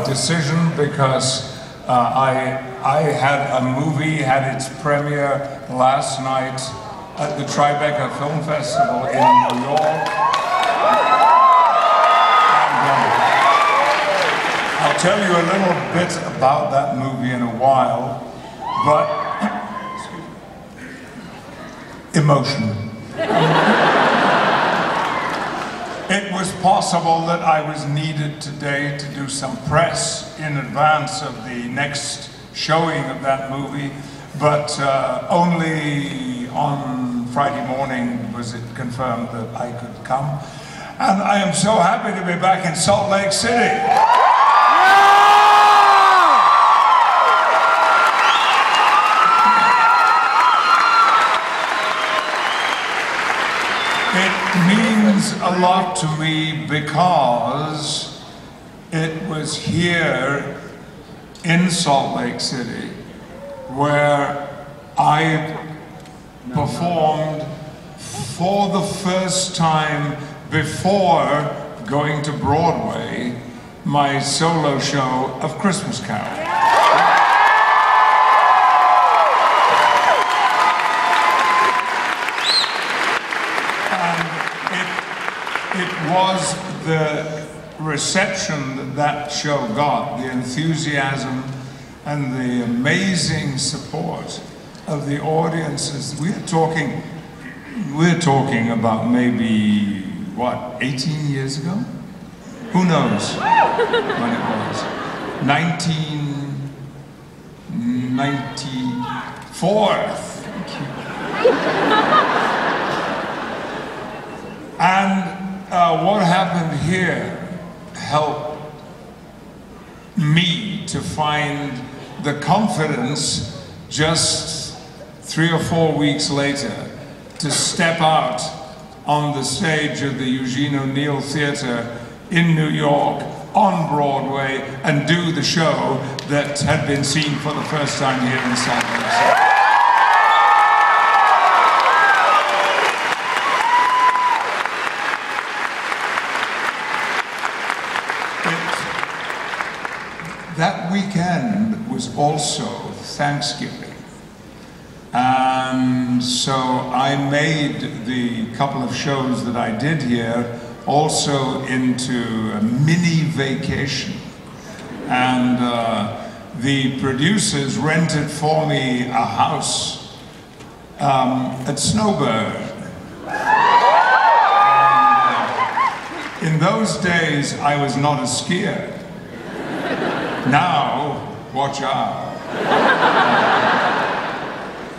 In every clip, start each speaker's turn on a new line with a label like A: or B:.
A: decision because I had a movie, had its premiere last night at the Tribeca Film Festival in New York. I'll tell you a little bit about that movie in a while, but emotion. It was possible that I was needed today to do some press in advance of the next showing of that movie, but only on Friday morning was it confirmed that I could come. And I am so happy to be back in Salt Lake City. It means a lot to me because it was here in Salt Lake City where I performed for the first time before going to Broadway my solo show of Christmas Carol. It was the reception that that show got, the enthusiasm and the amazing support of the audiences. We're talking about maybe, what, 18 years ago? Who knows when it was? 1994. Thank you. And what happened here helped me to find the confidence just 3 or 4 weeks later to step out on the stage of the Eugene O'Neill Theater in New York on Broadway and do the show that had been seen for the first time here in Salt Lake City. That weekend was also Thanksgiving, and so I made the couple of shows that I did here also into a mini vacation, and the producers rented for me a house at Snowbird. And, in those days I was not a skier. Now, watch out.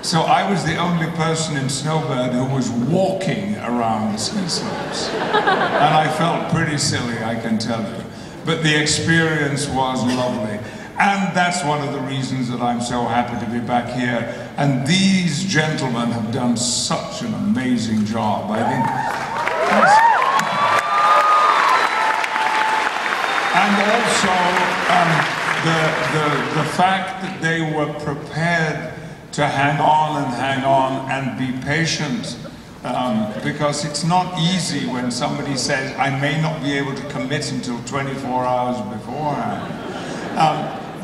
A: So I was the only person in Snowbird who was walking around the ski slopes. And I felt pretty silly, I can tell you. But the experience was lovely. And that's one of the reasons that I'm so happy to be back here. And these gentlemen have done such an amazing job. I think. And also, the fact that they were prepared to hang on and be patient, because it's not easy when somebody says, I may not be able to commit until 24 hours beforehand.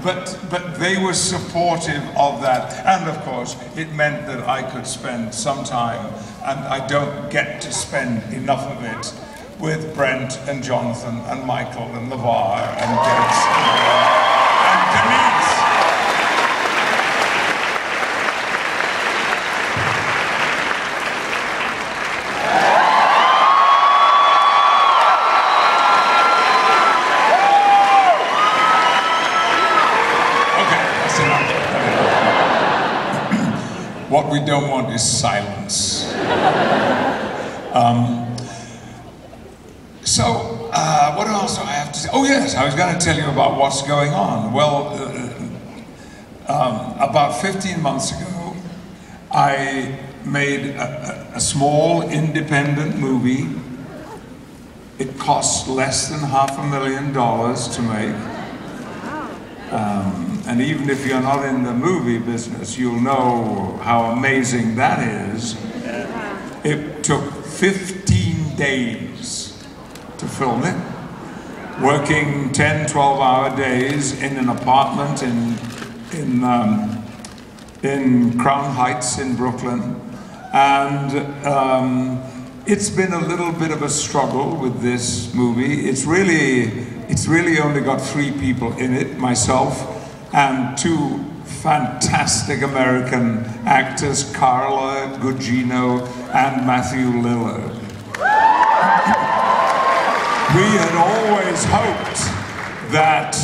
A: But they were supportive of that, and of course, it meant that I could spend some time, and I don't get to spend enough of it, with Brent and Jonathan and Michael and LeVar and Des and Denise. Okay, that's enough. What we don't want is silence. What else do I have to say? Oh yes, I was going to tell you about what's going on. Well, about 15 months ago, I made a small independent movie. It cost less than $500,000 to make. And even if you're not in the movie business, you'll know how amazing that is. It took 15 days to film it, working 10, 12-hour days in an apartment in Crown Heights in Brooklyn. And it's been a little bit of a struggle with this movie. It's really only got 3 people in it, myself and 2 fantastic American actors, Carla Gugino and Matthew Lillard. We had always hoped that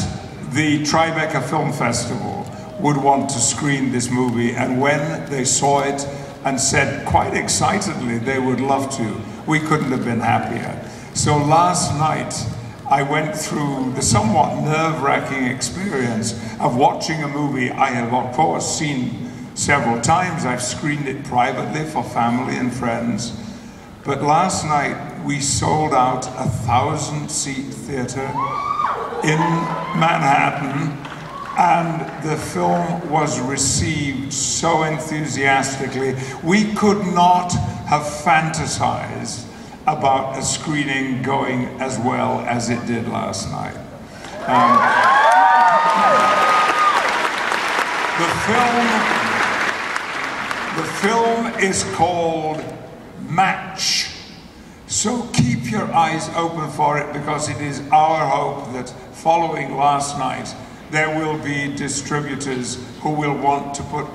A: the Tribeca Film Festival would want to screen this movie, and when they saw it and said quite excitedly they would love to, we couldn't have been happier. So last night, I went through the somewhat nerve-wracking experience of watching a movie I have, of course, seen several times. I've screened it privately for family and friends. But last night, we sold out a 1,000-seat theater in Manhattan, and the film was received so enthusiastically. We could not have fantasized about a screening going as well as it did last night. The film is called Match. So keep your eyes open for it, because it is our hope that following last night, there will be distributors who will want to put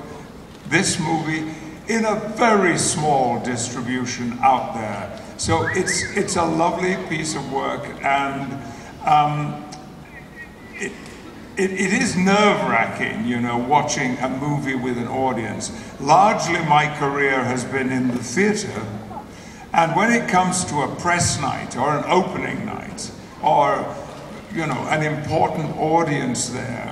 A: this movie in a very small distribution out there. So it's a lovely piece of work, and it is nerve-wracking, you know, watching a movie with an audience. Largely my career has been in the theater, and when it comes to a press night or an opening night or, you know, an important audience there,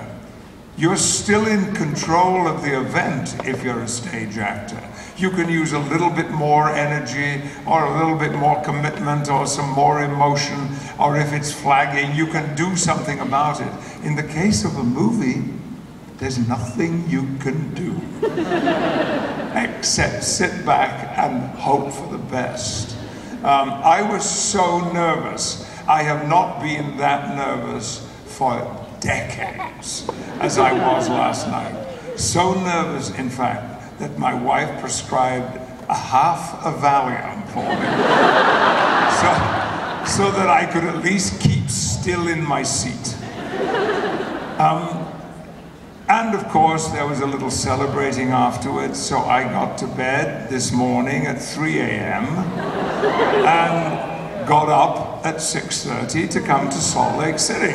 A: you're still in control of the event if you're a stage actor. You can use a little bit more energy or a little bit more commitment or some more emotion, or if it's flagging, you can do something about it. In the case of a movie, there's nothing you can do except sit back and hope for the best. I was so nervous. I have not been that nervous for decades as I was last night. So nervous, in fact, that my wife prescribed a half a Valium for me so that I could at least keep still in my seat. And of course, there was a little celebrating afterwards, so I got to bed this morning at 3 a.m. and got up at 6:30 to come to Salt Lake City.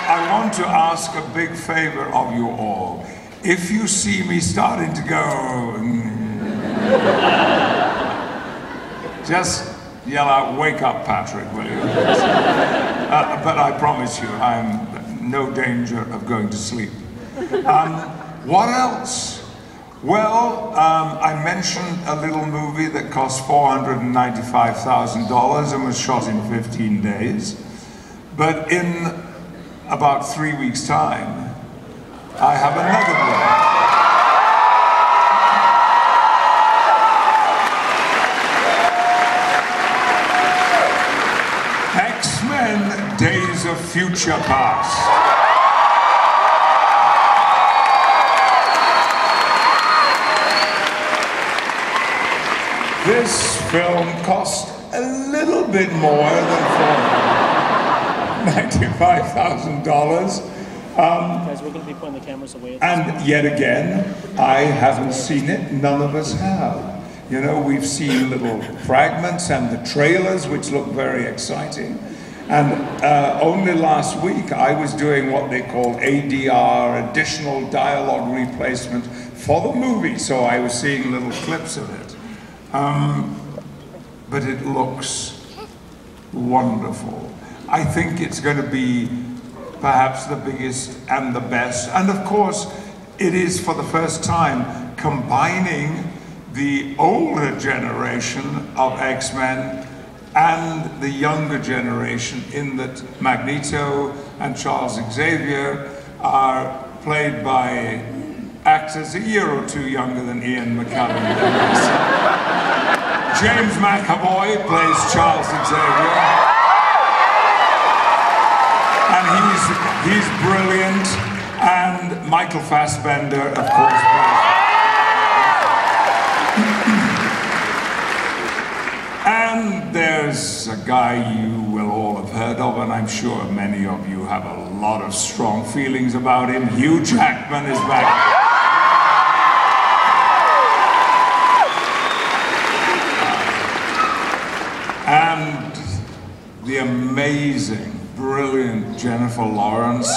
A: I want to ask a big favor of you all. If you see me starting to go, just yell out, "Wake up, Patrick," will you? But I promise you, I'm in no danger of going to sleep. What else? Well, I mentioned a little movie that cost $495,000 and was shot in 15 days. But in about 3 weeks' time, I have another movie. X-Men: Days of Future Past. This film cost a little bit more than $95,000.
B: Guys, we're going to be putting the cameras away.
A: And yet again, I haven't seen it. None of us have. You know, we've seen little fragments and the trailers, which look very exciting. And only last week, I was doing what they call ADR, additional dialogue replacement, for the movie. So I was seeing little clips of it. But it looks wonderful. I think it's going to be perhaps the biggest and the best. And of course, it is for the first time combining the older generation of X-Men and the younger generation, in that Magneto and Charles Xavier are played by actors a year or two younger than Ian McKellen and myself. James McAvoy plays Charles Xavier. And he's brilliant. And Michael Fassbender, of course, plays. And there's a guy you will all have heard of, and I'm sure many of you have a lot of strong feelings about him. Hugh Jackman is back. And the amazing, brilliant Jennifer Lawrence.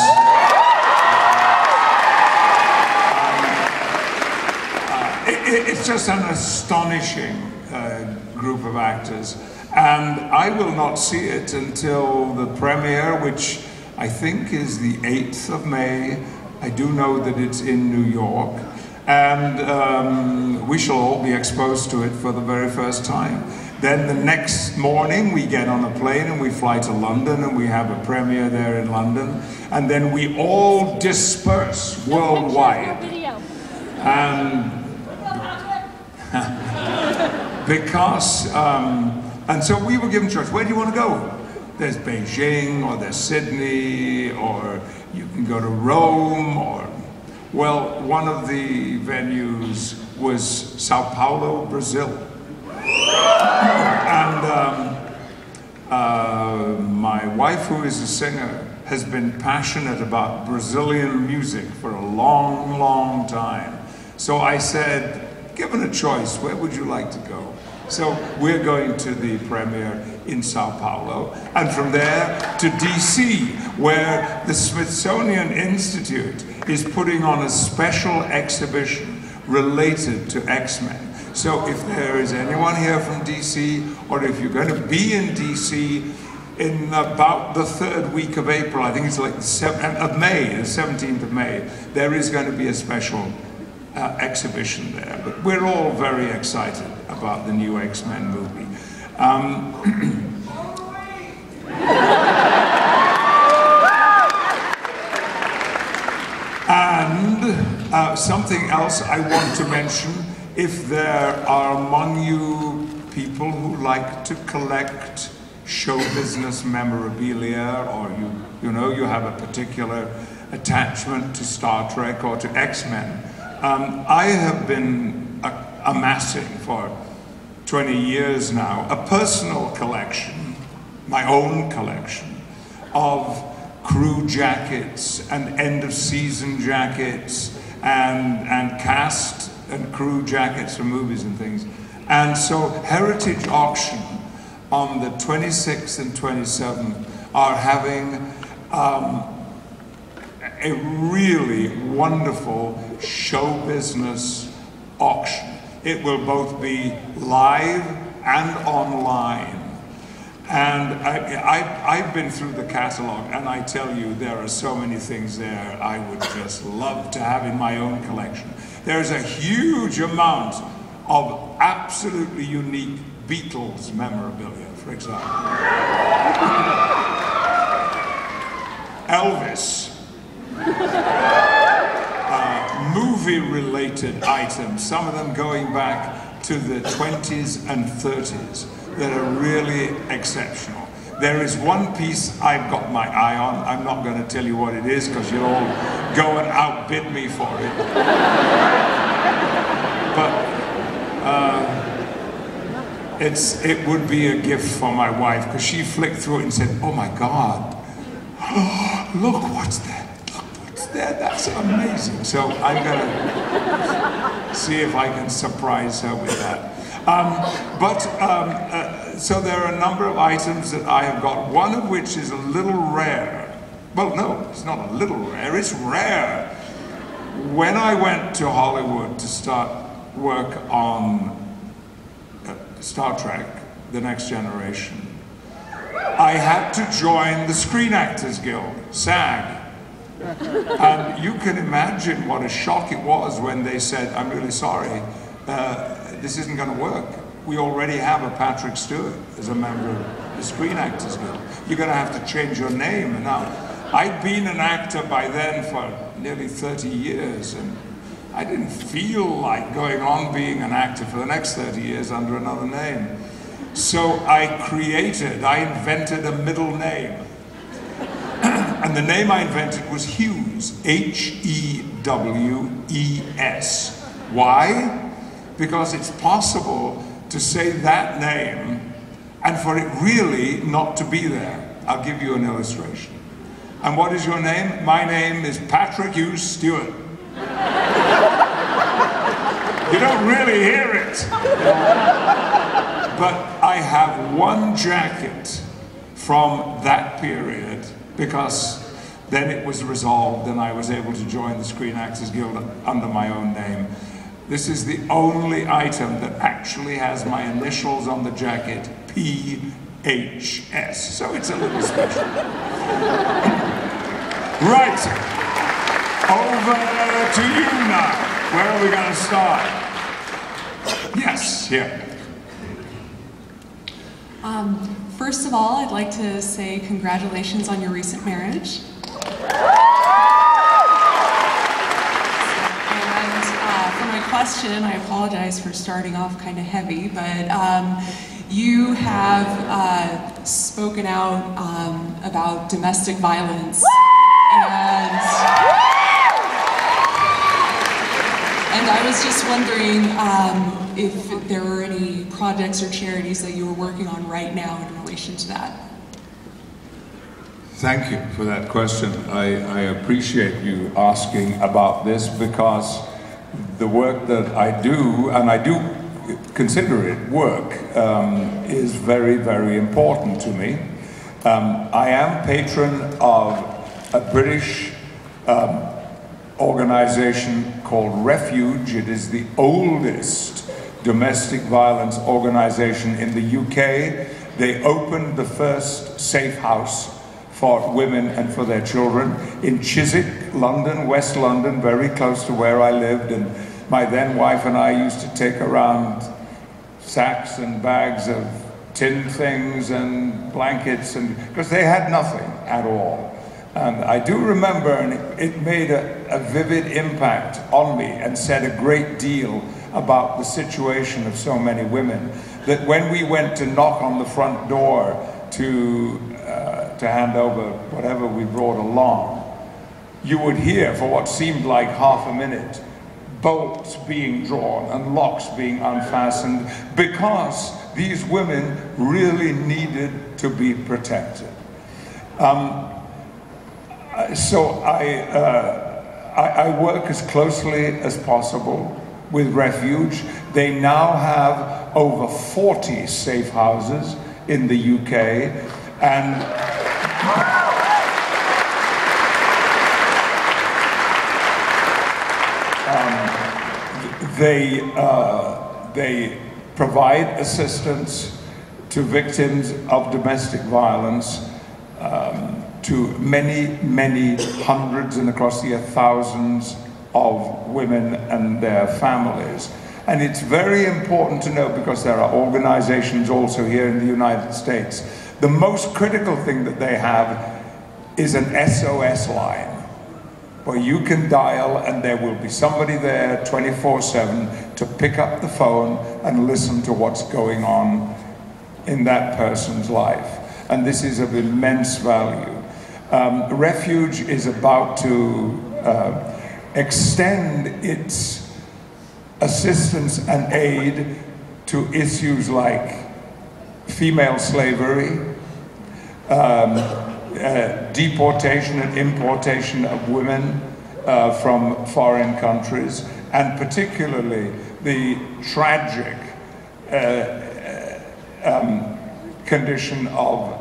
A: It's just an astonishing group of actors. And I will not see it until the premiere, which I think is the 8th of May. I do know that it's in New York. And we shall all be exposed to it for the very first time. Then the next morning we get on a plane and we fly to London and we have a premiere there in London. And then we all disperse worldwide. And because, and so we were given choice, where do you want to go? There's Beijing, or there's Sydney, or you can go to Rome, or, well, one of the venues was Sao Paulo, Brazil. And my wife, who is a singer, has been passionate about Brazilian music for a long, long time. So I said, given a choice, where would you like to go? So we're going to the premiere in Sao Paulo, and from there to DC, where the Smithsonian Institute is putting on a special exhibition related to X-Men. So if there is anyone here from DC, or if you're going to be in DC in about the 3rd week of April, I think it's like the 17th of May, there is going to be a special exhibition there. But we're all very excited about the new X-Men movie. And something else I want to mention, if there are among you people who like to collect show business memorabilia, or you know you have a particular attachment to Star Trek or to X-Men, I have been amassing for 20 years now a personal collection, my own collection, of crew jackets and end-of-season jackets and cast and crew jackets for movies and things. And so Heritage Auction on the 26th and 27th are having a really wonderful show business auction. It will both be live and online. And I've been through the catalog, and I tell you, there are so many things there I would just love to have in my own collection. There's a huge amount of absolutely unique Beatles memorabilia, for example. Elvis. Movie-related items, some of them going back to the 20s and 30s, that are really exceptional. There is one piece I've got my eye on. I'm not going to tell you what it is, because you'll all go and outbid me for it. But it would be a gift for my wife, because she flicked through it and said, oh my God, look what's there. That's amazing. So I'm going to see if I can surprise her with that. So there are a number of items that I have got, one of which is a little rare. Well, no, it's not a little rare, it's rare. When I went to Hollywood to start work on Star Trek, The Next Generation, I had to join the Screen Actors Guild, SAG. And you can imagine what a shock it was when they said, I'm really sorry, this isn't going to work. We already have a Patrick Stewart as a member of the Screen Actors Guild. You're going to have to change your name. And now, I'd been an actor by then for nearly 30 years, and I didn't feel like going on being an actor for the next 30 years under another name. So I invented a middle name. And the name I invented was Hughes, H-E-W-E-S. Why? Because it's possible to say that name and for it really not to be there. I'll give you an illustration. And what is your name? My name is Patrick Hughes Stewart. You don't really hear it. But I have one jacket from that period because then it was resolved and I was able to join the Screen Actors Guild under my own name. This is the only item that actually has my initials on the jacket, P-H-S. So it's a little special. Right, over to you now. Where are we going to start? Yes, here.
C: First of all, I'd like to say congratulations on your recent marriage. And for my question, I apologize for starting off kind of heavy, but you have spoken out about domestic violence. And I was just wondering if there were any projects or charities that you were working on right now in relation to that.
A: Thank you for that question. I appreciate you asking about this because the work that I do, and I do consider it work, is very, very important to me. I am patron of a British organization called Refuge. It is the oldest domestic violence organization in the UK. They opened the first safe house for women and for their children in Chiswick, London, West London, very close to where I lived. And my then wife and I used to take around sacks and bags of tin things and blankets, and because they had nothing at all. And I do remember, and it made a vivid impact on me and said a great deal about the situation of so many women, that when we went to knock on the front door to hand over whatever we brought along, you would hear, for what seemed like half a minute, bolts being drawn and locks being unfastened, because these women really needed to be protected. So I work as closely as possible with Refuge. They now have over 40 safe houses in the UK, and they provide assistance to victims of domestic violence, to many, many hundreds and across the year thousands of women and their families. And it's very important to know, because there are organizations also here in the United States. The most critical thing that they have is an SOS line, where you can dial and there will be somebody there 24/7 to pick up the phone and listen to what's going on in that person's life. And this is of immense value. Refuge is about to extend its assistance and aid to issues like female slavery, deportation and importation of women from foreign countries, and particularly the tragic condition of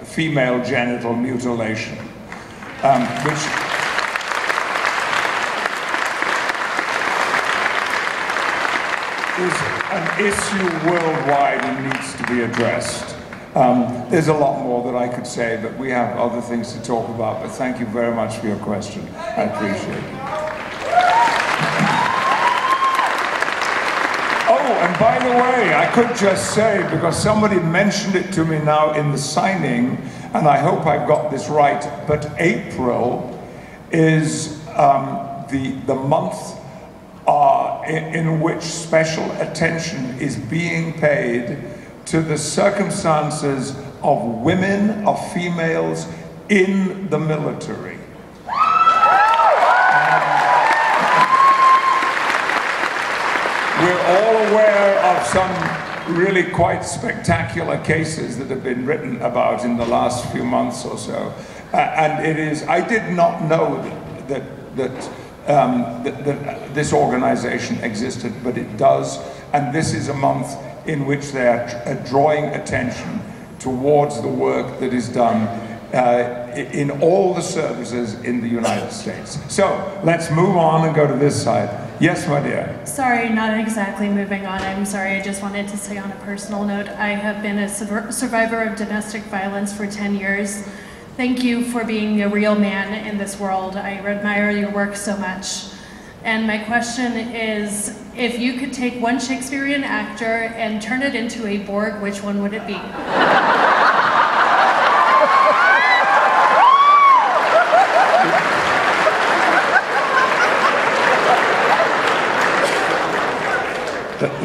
A: female genital mutilation, which is an issue worldwide and needs to be addressed. There's a lot more that I could say, but we have other things to talk about. But thank you very much for your question. I appreciate it. Oh, and by the way, I could just say, because somebody mentioned it to me now in the signing, and I hope I've got this right, but April is the month in which special attention is being paid to the circumstances of women, of females in the military. We're all aware of some really quite spectacular cases that have been written about in the last few months or so. And it is, I did not know that this organization existed, but it does. And this is a month in which they are drawing attention towards the work that is done in all the services in the United States. So let's move on and go to this side. Yes, my dear.
D: Sorry, not exactly moving on. I'm sorry, I just wanted to say on a personal note, I have been a survivor of domestic violence for 10 years. Thank you for being a real man in this world. I admire your work so much. And my question is, if you could take one Shakespearean actor and turn it into a Borg, which one would it be?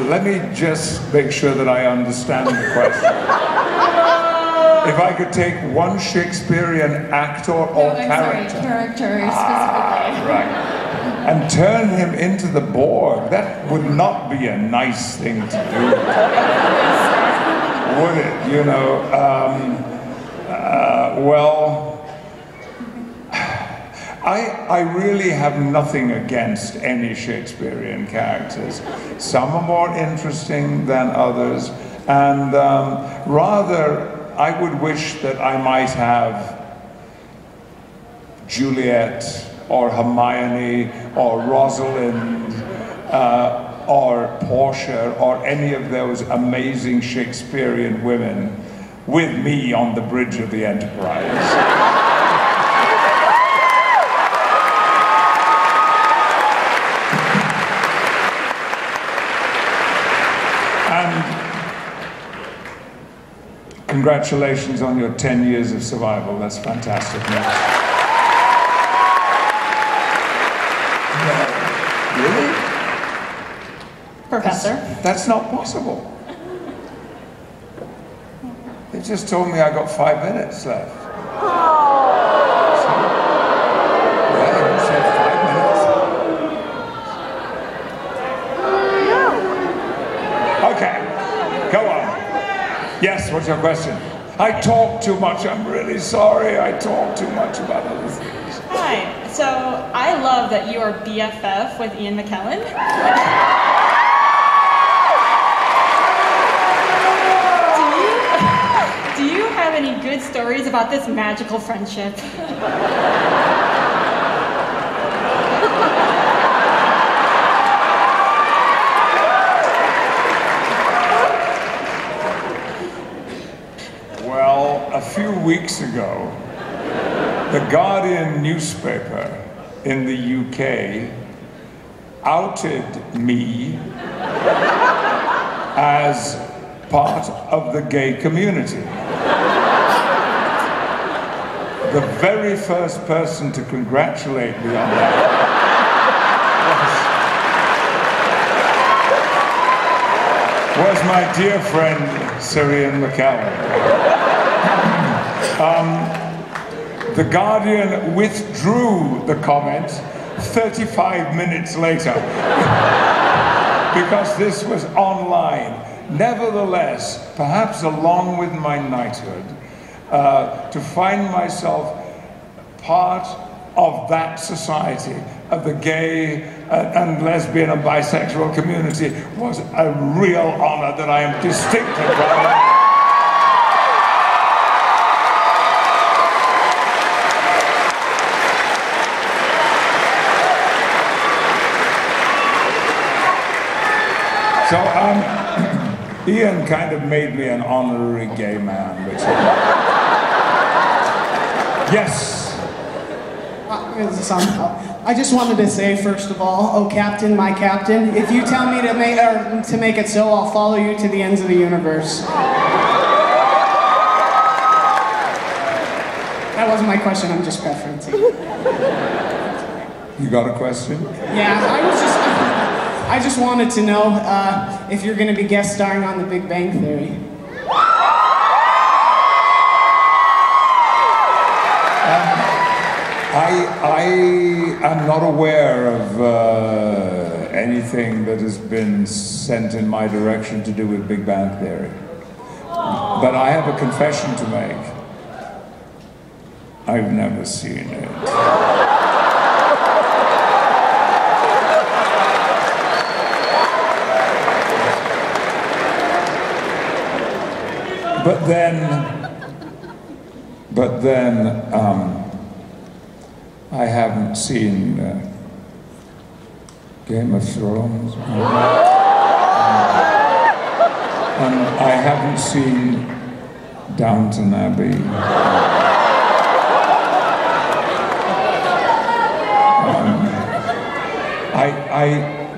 A: Let me just make sure that I understand the question. If I could take one Shakespearean actor or character.
D: Sorry, character specifically.
A: Right. And turn him into the Borg, that would not be a nice thing to do. Would it? You know, well, I really have nothing against any Shakespearean characters. Some are more interesting than others, and rather, I would wish that I might have Juliet, or Hermione, or Rosalind, or Portia, or any of those amazing Shakespearean women with me on the bridge of the Enterprise. And congratulations on your 10 years of survival. That's fantastic news. Really?
D: Professor?
A: That's not possible. They just told me I got 5 minutes left. So, yeah, you said 5 minutes. Okay, go on. Yes, what's your question? I talk too much, I'm really sorry. I talk too much about other things.
E: Hi, so I love that you are BFF with Ian McKellen. Do you have any good stories about this magical friendship?
A: Well, a few weeks ago, the Guardian newspaper in the UK outed me as part of the gay community. The very first person to congratulate me on that was my dear friend, Sir Ian McKellen. The Guardian withdrew the comment 35 minutes later because this was online. Nevertheless, perhaps along with my knighthood, to find myself part of that society, of the gay and lesbian and bisexual community, was a real honor that I am distinctly proud of. So, Ian kind of made me an honorary gay man, which yes.
F: I just wanted to say, first of all, oh Captain, my Captain, if you tell me to make it so, I'll follow you to the ends of the universe. That wasn't my question, I'm just preferencing.
A: You got a question?
F: Yeah, I just wanted to know if you're going to be guest starring on The Big Bang Theory.
A: I am not aware of anything that has been sent in my direction to do with Big Bang Theory. But I have a confession to make. I've never seen it. But then, I haven't seen Game of Thrones. And I haven't seen Downton Abbey.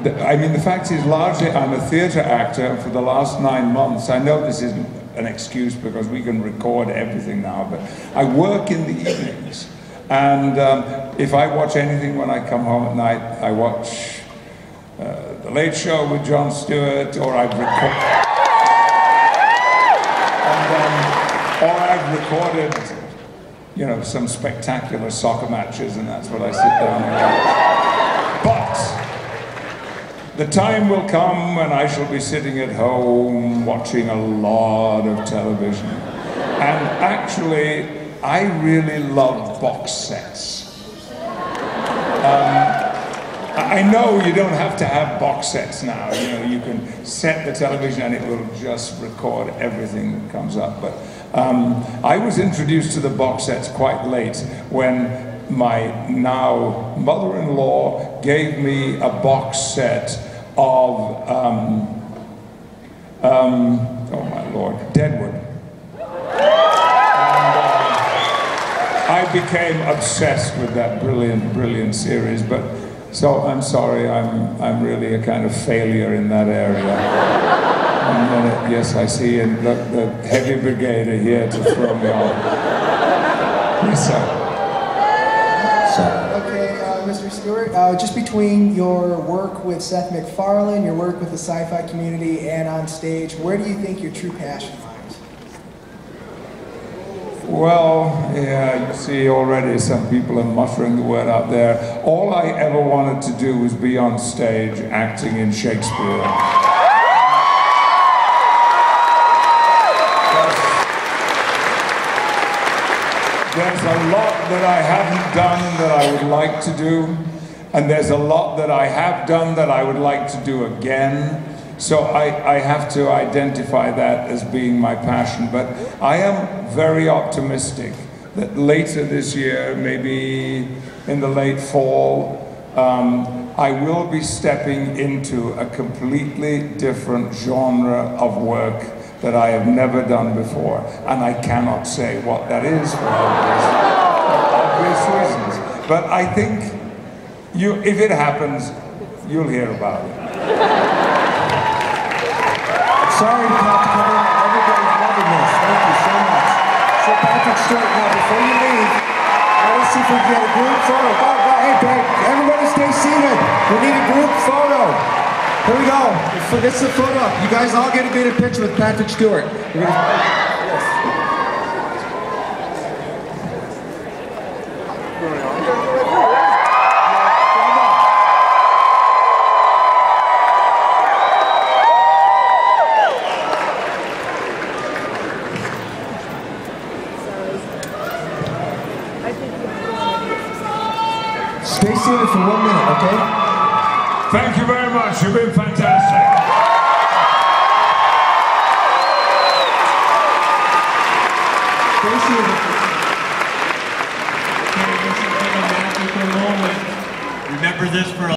A: I mean, the fact is, largely, I'm a theatre actor, and for the last 9 months, I know this isn't an excuse because we can record everything now, but I work in the evenings. And if I watch anything when I come home at night, I watch The Late Show with Jon Stewart, or I've recorded, you know, some spectacular soccer matches, and that's what I sit down and watch. But the time will come when I shall be sitting at home watching a lot of television. And actually, I really love box sets. I know you don't have to have box sets now. You know, you can set the television and it will just record everything that comes up. But I was introduced to the box sets quite late when my now mother-in-law gave me a box set of, oh my Lord, Deadwood. I became obsessed with that brilliant, brilliant series, but so I'm sorry, I'm really a kind of failure in that area. And then yes, I see, and the heavy brigade are here to throw me off. Yes, sir.
G: Okay, Mr. Stewart, just between your work with Seth MacFarlane, your work with the sci-fi community, and on stage, where do you think your true passion lies?
A: Well, yeah, you see already some people are muttering the word out there. All I ever wanted to do was be on stage acting in Shakespeare. There's a lot that I haven't done that I would like to do, and there's a lot that I have done that I would like to do again. So I have to identify that as being my passion, but I am very optimistic that later this year, maybe in the late fall, I will be stepping into a completely different genre of work that I have never done before, and I cannot say what that is for obvious reasons. But I think if it happens, you'll hear about it.
H: Sorry, Pat, to come in. Everybody's loving this. Thank you so much. So Patrick Stewart, now before you leave, let's see if we can get a group photo. Go, hey, babe, everybody stay seated. We need a group photo. Here we go. This is a photo. You guys all get to get a picture with Patrick Stewart. We're gonna... Stay seated for 1 minute, okay?
A: Thank you very much. You've been fantastic.
H: Stay seated.
I: Okay, this has been a magical moment. Remember this for a